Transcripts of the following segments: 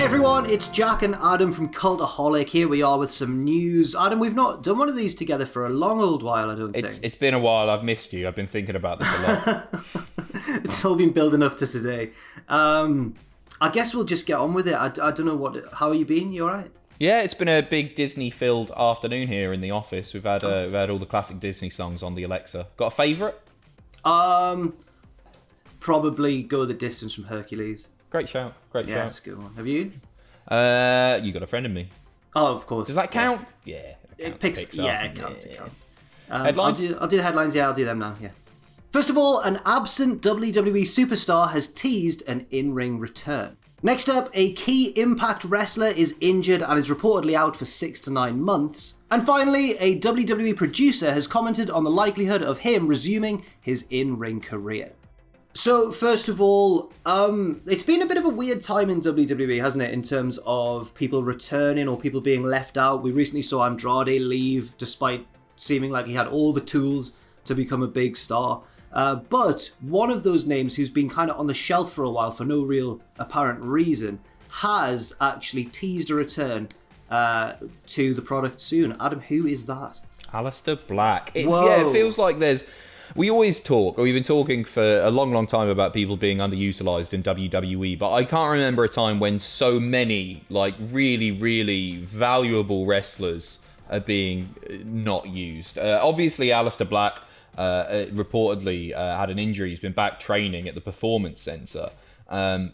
Hey everyone, it's Jack and Adam from Cultaholic. Here we are with some news. Adam, we've not done one of these together for a long old while, I don't think. It's been a while. I've missed you. I've been thinking about this a lot. It's all been building up to today. I guess we'll just get on with it. I don't know how are you been? You alright? Yeah, it's been a big Disney-filled afternoon here in the office. We've had all the classic Disney songs on the Alexa. Got a favourite? Probably Go the Distance from Hercules. Great shout. Yeah, that's a good one. Have you? You Got a Friend in Me. Oh, of course. Does that count? Yeah. It counts. It counts. Headlines? I'll do the headlines. Yeah, I'll do them now. Yeah. First of all, an absent WWE superstar has teased an in-ring return. Next up, a key Impact wrestler is injured and is reportedly out for 6 to 9 months. And finally, a WWE producer has commented on the likelihood of him resuming his in-ring career. So, first of all, it's been a bit of a weird time in WWE, hasn't it, in terms of people returning or people being left out. We recently saw Andrade leave, despite seeming like he had all the tools to become a big star. But one of those names who's been kind of on the shelf for a while for no real apparent reason has actually teased a return to the product soon. Adam, who is that? Aleister Black. It feels like we always talk, or we've been talking for a long, long time about people being underutilized in WWE, but I can't remember a time when so many, like, really, really valuable wrestlers are being not used. Obviously, Aleister Black reportedly had an injury. He's been back training at the Performance Center,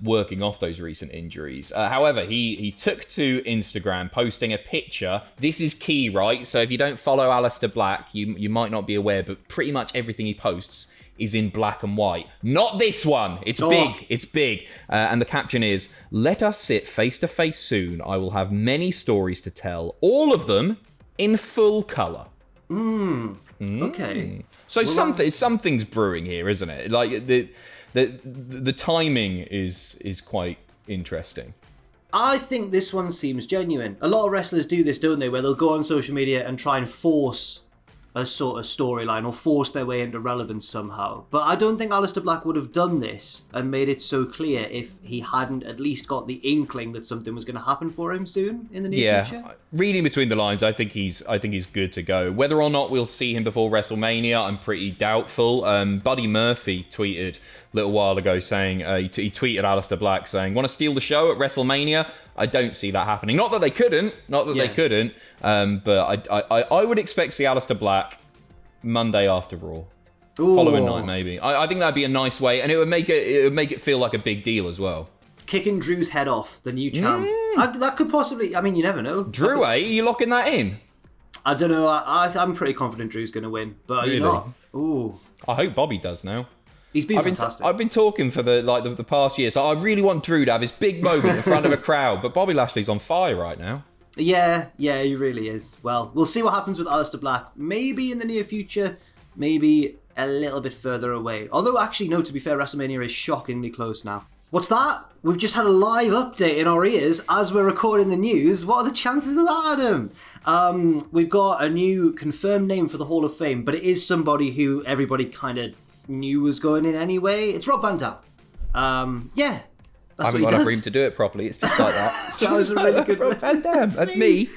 working off those recent injuries. However, he took to Instagram, posting a picture. This is key, right? So if you don't follow Aleister Black, you might not be aware, but pretty much everything he posts is in black and white. Not this one. It's big. It's big. And the caption is, "Let us sit face to face soon. I will have many stories to tell, all of them in full color." Okay. So something's brewing here, isn't it? Like the timing is quite interesting. I think this one seems genuine. A lot of wrestlers do this, don't they? Where they'll go on social media and try and force a sort of storyline or force their way into relevance somehow. But I don't think Aleister Black would have done this and made it so clear if he hadn't at least got the inkling that something was going to happen for him soon in the near future. Reading between the lines, I think he's good to go. Whether or not we'll see him before WrestleMania, I'm pretty doubtful. Buddy Murphy tweeted a little while ago saying he tweeted Aleister Black saying, "Want to steal the show at WrestleMania?" I don't see that happening. Not that they couldn't. But I would expect to see Aleister Black Monday after Raw. Ooh. Following night, maybe. I think that'd be a nice way, and it would make it feel like a big deal as well. Kicking Drew's head off, the new champ. That could possibly... I mean, you never know. Drew, are you locking that in? I don't know. I'm pretty confident Drew's going to win. But are you not? Ooh. I hope Bobby does now. He's been fantastic. I've been talking for the past year, so I really want Drew to have his big moment in front of a crowd, but Bobby Lashley's on fire right now. Yeah, he really is. Well, we'll see what happens with Aleister Black. Maybe in the near future, maybe a little bit further away. Although, actually, no, to be fair, WrestleMania is shockingly close now. What's that? We've just had a live update in our ears as we're recording the news. What are the chances of that, Adam? We've got a new confirmed name for the Hall of Fame, but it is somebody who everybody kind of knew was going in anyway. It's Rob Van Dam. Yeah, that's I haven't got enough room to do it properly. It's just like that. That was a really good Rob Van Dam. That's me.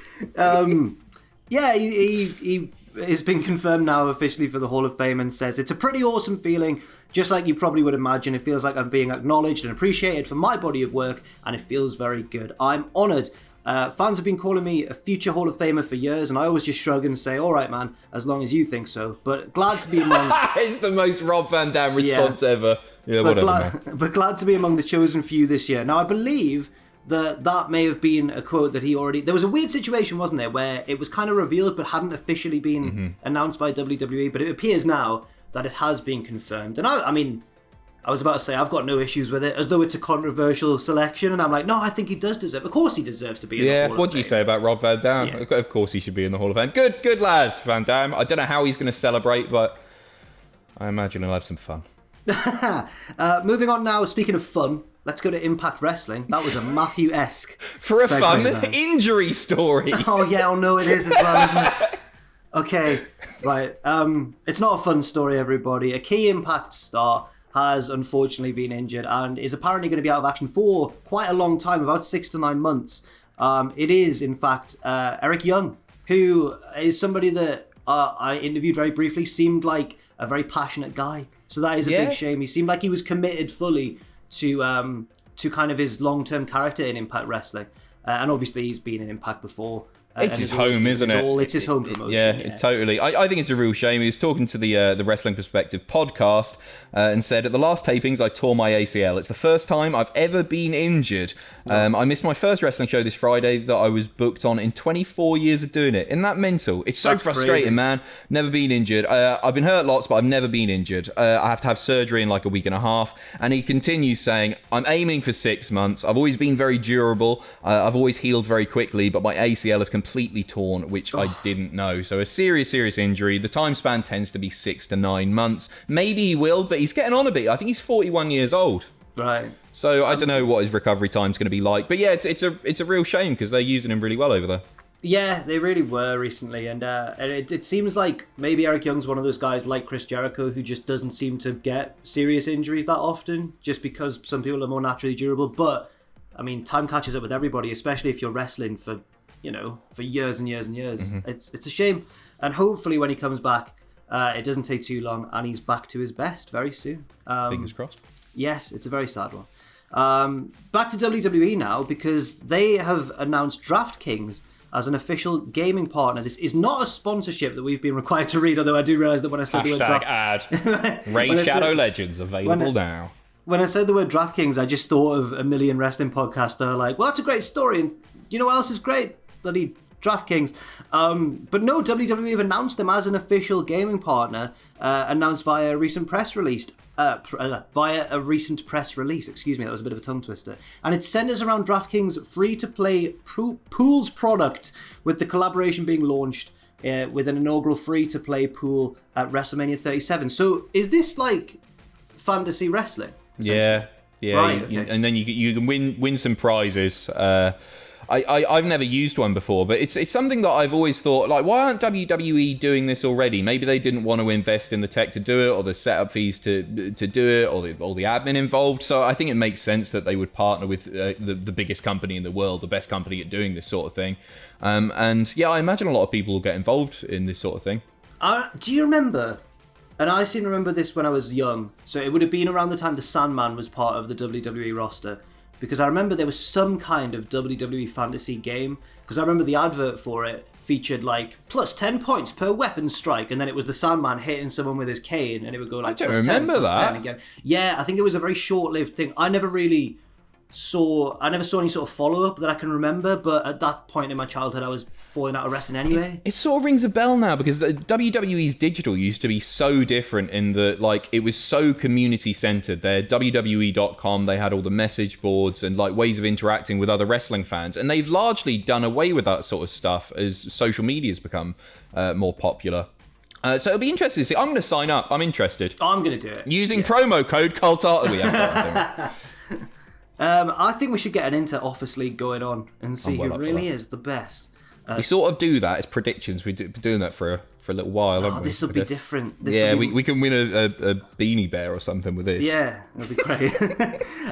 Yeah, he has been confirmed now officially for the Hall of Fame and says, "It's a pretty awesome feeling. Just like you probably would imagine, it feels like I'm being acknowledged and appreciated for my body of work, and it feels very good. I'm honoured. Fans have been calling me a future Hall of Famer for years, and I always just shrug and say, all right, man, as long as you think so. But glad to be among..." It's the most Rob Van Dam response ever. Yeah, but glad to be among the chosen few this year. Now, I believe that may have been a quote that he already... There was a weird situation, wasn't there, where it was kind of revealed but hadn't officially been announced by WWE, but it appears now that it has been confirmed. And I mean... I was about to say, I've got no issues with it, as though it's a controversial selection, and I'm like, no, I think he does deserve... Of course he deserves to be in the Hall of Fame. Yeah, what do you say about Rob Van Dam? Yeah. Of course he should be in the Hall of Fame. Good lad, Van Dam. I don't know how he's going to celebrate, but I imagine he'll have some fun. Moving on now, speaking of fun, let's go to Impact Wrestling. That was a Matthew-esque for a fun injury story. Oh, yeah, oh no, it is as well, isn't it? Okay, right. It's not a fun story, everybody. A key Impact star has unfortunately been injured and is apparently going to be out of action for quite a long time, about 6 to 9 months. It is, in fact, Eric Young, who is somebody that I interviewed very briefly, seemed like a very passionate guy. So that is a big shame. He seemed like he was committed fully to kind of his long-term character in Impact Wrestling. And obviously he's been in Impact before. It's his home, isn't it? It's his home promotion. Yeah, totally. I think it's a real shame. He was talking to the Wrestling Perspective podcast and said, at the last tapings, I tore my ACL. It's the first time I've ever been injured. I missed my first wrestling show this Friday that I was booked on in 24 years of doing it. Isn't that mental? It's so frustrating, crazy. Man. Never been injured. I've been hurt lots, but I've never been injured. I have to have surgery in like a week and a half. And he continues saying, I'm aiming for 6 months. I've always been very durable. I've always healed very quickly, but my ACL is completely torn, which I didn't know. So a serious injury. The time span tends to be 6 to 9 months. Maybe he will, but he's getting on a bit. I think he's 41 years old. Right. So I don't know what his recovery time's going to be like. But yeah, it's a real shame because they're using him really well over there. Yeah, they really were recently. And it seems like maybe Eric Young's one of those guys like Chris Jericho who just doesn't seem to get serious injuries that often, just because some people are more naturally durable. But, I mean, time catches up with everybody, especially if you're wrestling for years and years and years. Mm-hmm. It's a shame. And hopefully when he comes back, it doesn't take too long and he's back to his best very soon. Fingers crossed. Yes, it's a very sad one. Back to WWE now, because they have announced DraftKings as an official gaming partner. This is not a sponsorship that we've been required to read, although I do realise that when I said the word ad. Raid Shadow Legends available now. When I said the word DraftKings, I just thought of a million wrestling podcasts that are like, well, that's a great story, and you know what else is great? Bloody DraftKings. But no, WWE have announced them as an official gaming partner, announced via a recent press release. Excuse me, that was a bit of a tongue twister. And it centers around DraftKings' free-to-play pools product, with the collaboration being launched with an inaugural free-to-play pool at WrestleMania 37. So is this like fantasy wrestling? Yeah. Right, okay. And then you can win some prizes. I've never used one before, but it's something that I've always thought, like, why aren't WWE doing this already? Maybe they didn't want to invest in the tech to do it, or the setup fees to do it, or the admin involved. So I think it makes sense that they would partner with the biggest company in the world, the best company at doing this sort of thing. And yeah, I imagine a lot of people will get involved in this sort of thing. Do you remember? And I seem to remember this when I was young. So it would have been around the time the Sandman was part of the WWE roster. Because I remember there was some kind of WWE fantasy game. Because I remember the advert for it featured like plus 10 points per weapon strike. And then it was the Sandman hitting someone with his cane. And it would go like, I don't remember that. 10 again. Yeah, I think it was a very short-lived thing. I never saw any sort of follow-up that I can remember. But at that point in my childhood, I was falling out of wrestling anyway. It sort of rings a bell now, because the WWE's digital used to be so different in that, like, it was so community-centered. Their WWE.com, they had all the message boards and like ways of interacting with other wrestling fans, and they've largely done away with that sort of stuff as social media's become more popular. So it'll be interesting to see. I'm going to sign up. I'm interested. I'm going to do it. Using promo code Cultaholic. I think we should get an Inter-Office League going on and see who really is the best. We sort of do that as predictions. We've been doing that for a little while, haven't we? This will be different. We can win a beanie bear or something with this. Yeah, that'll be great.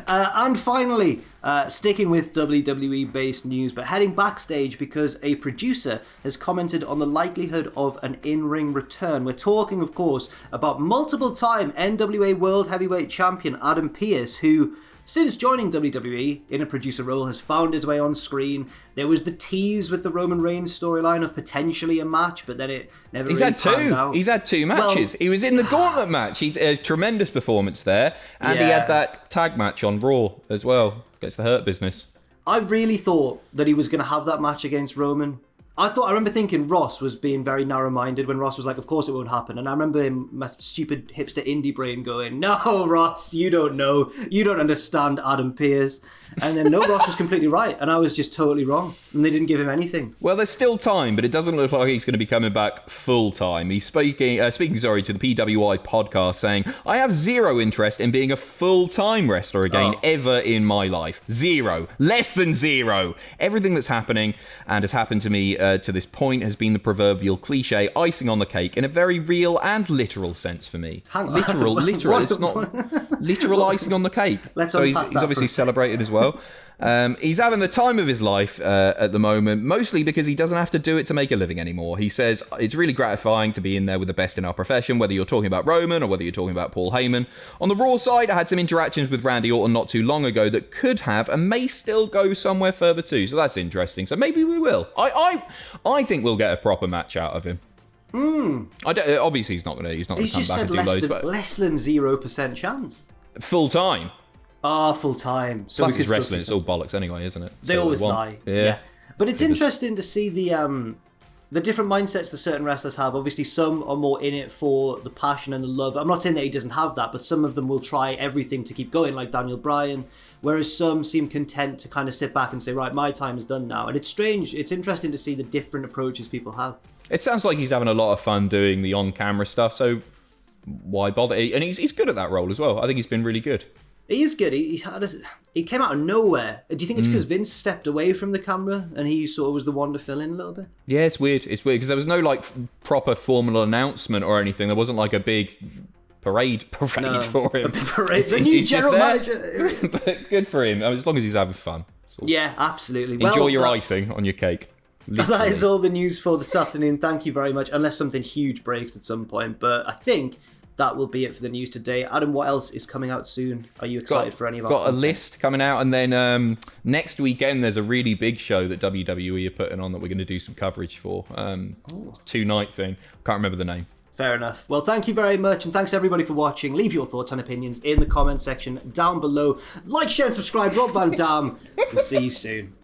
And finally, sticking with WWE-based news, but heading backstage because a producer has commented on the likelihood of an in-ring return. We're talking, of course, about multiple-time NWA World Heavyweight Champion Adam Pearce, who, since joining WWE in a producer role, has found his way on screen. There was the tease with the Roman Reigns storyline of potentially a match, but then it never really panned out. He's had two matches. He was in the Gauntlet match. He a tremendous performance there. And he had that tag match on Raw as well against the Hurt Business. I really thought that he was going to have that match against Roman. I remember thinking Ross was being very narrow-minded when Ross was like, of course it won't happen. And I remember him, my stupid hipster indie brain going, no, Ross, you don't know. You don't understand Adam Pearce. And then no, Ross was completely right. And I was just totally wrong. And they didn't give him anything. Well, there's still time, but it doesn't look like he's going to be coming back full-time. He's speaking to the PWI podcast saying, I have zero interest in being a full-time wrestler again ever in my life. Zero. Less than zero. Everything that's happening and has happened to me to this point has been the proverbial cliche icing on the cake in a very real and literal sense for me. Literal. It's not literal icing on the cake. So he's obviously celebrated as well. He's having the time of his life at the moment, mostly because he doesn't have to do it to make a living anymore. He says it's really gratifying to be in there with the best in our profession, whether you're talking about Roman or whether you're talking about Paul Heyman. On the Raw side, I had some interactions with Randy Orton not too long ago that could have and may still go somewhere further too. So that's interesting. So maybe we will. I think we'll get a proper match out of him. Obviously, he's not going to come back and do loads. But less than 0% chance. Full time. Full time. So plus, it's wrestling. It's all bollocks anyway, isn't it? They always lie. Yeah. But it's interesting to see the different mindsets that certain wrestlers have. Obviously, some are more in it for the passion and the love. I'm not saying that he doesn't have that, but some of them will try everything to keep going, like Daniel Bryan. Whereas some seem content to kind of sit back and say, right, my time is done now. And it's strange. It's interesting to see the different approaches people have. It sounds like he's having a lot of fun doing the on-camera stuff, so why bother? And he's good at that role as well. I think he's been really good. He is good. He came out of nowhere. Do you think it's because Vince stepped away from the camera and he sort of was the one to fill in a little bit? Yeah, it's weird. It's weird because there was no like proper formal announcement or anything. There wasn't like a big parade for him. A big parade. The new general manager. But good for him. As long as he's having fun. Yeah, absolutely. Enjoy your icing on your cake. Literally. That is all the news for this afternoon. Thank you very much. Unless something huge breaks at some point. But I think that will be it for the news today. Adam, what else is coming out soon? Are you excited for any of our content? Got a list coming out, and then next weekend there's a really big show that WWE are putting on that we're going to do some coverage for. 2-night thing. Can't remember the name. Fair enough. Well, thank you very much, and thanks everybody for watching. Leave your thoughts and opinions in the comment section down below. Like, share, and subscribe. Rob Van Dam. We'll see you soon.